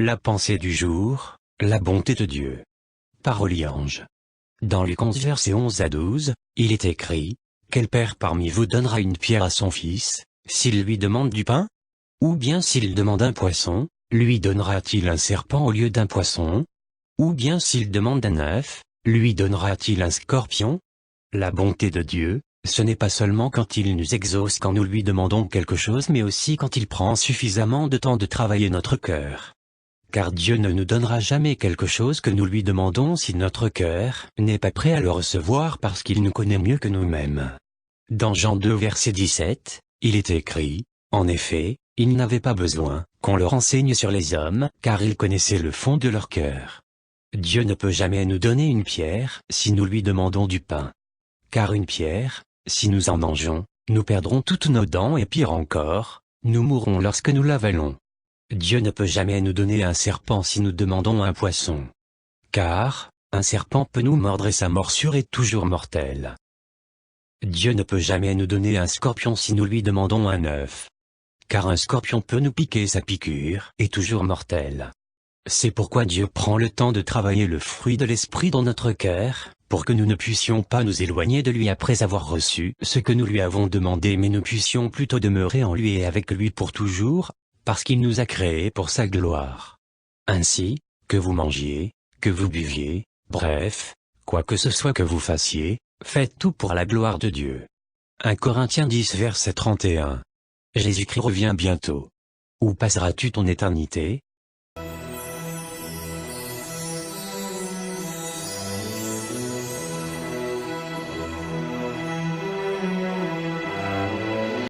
La pensée du jour, la bonté de Dieu. Parole Ange. Dans Luc 11 versets 11 à 12, il est écrit, « Quel père parmi vous donnera une pierre à son fils, s'il lui demande du pain? Ou bien s'il demande un poisson, lui donnera-t-il un serpent au lieu d'un poisson? Ou bien s'il demande un œuf, lui donnera-t-il un scorpion? La bonté de Dieu, ce n'est pas seulement quand il nous exauce quand nous lui demandons quelque chose mais aussi quand il prend suffisamment de temps de travailler notre cœur. Car Dieu ne nous donnera jamais quelque chose que nous lui demandons si notre cœur n'est pas prêt à le recevoir parce qu'il nous connaît mieux que nous-mêmes. Dans Jean 2 verset 17, il est écrit, « En effet, ils n'avaient pas besoin qu'on leur enseigne sur les hommes, car ils connaissaient le fond de leur cœur. » Dieu ne peut jamais nous donner une pierre si nous lui demandons du pain. Car une pierre, si nous en mangeons, nous perdrons toutes nos dents et pire encore, nous mourrons lorsque nous l'avalons. Dieu ne peut jamais nous donner un serpent si nous demandons un poisson. Car, un serpent peut nous mordre et sa morsure est toujours mortelle. Dieu ne peut jamais nous donner un scorpion si nous lui demandons un œuf. Car un scorpion peut nous piquer et sa piqûre est toujours mortelle. C'est pourquoi Dieu prend le temps de travailler le fruit de l'esprit dans notre cœur, pour que nous ne puissions pas nous éloigner de lui après avoir reçu ce que nous lui avons demandé mais nous puissions plutôt demeurer en lui et avec lui pour toujours, parce qu'il nous a créés pour sa gloire. Ainsi, que vous mangiez, que vous buviez, bref, quoi que ce soit que vous fassiez, faites tout pour la gloire de Dieu. 1 Corinthiens 10 verset 31. Jésus-Christ revient bientôt. Où passeras-tu ton éternité?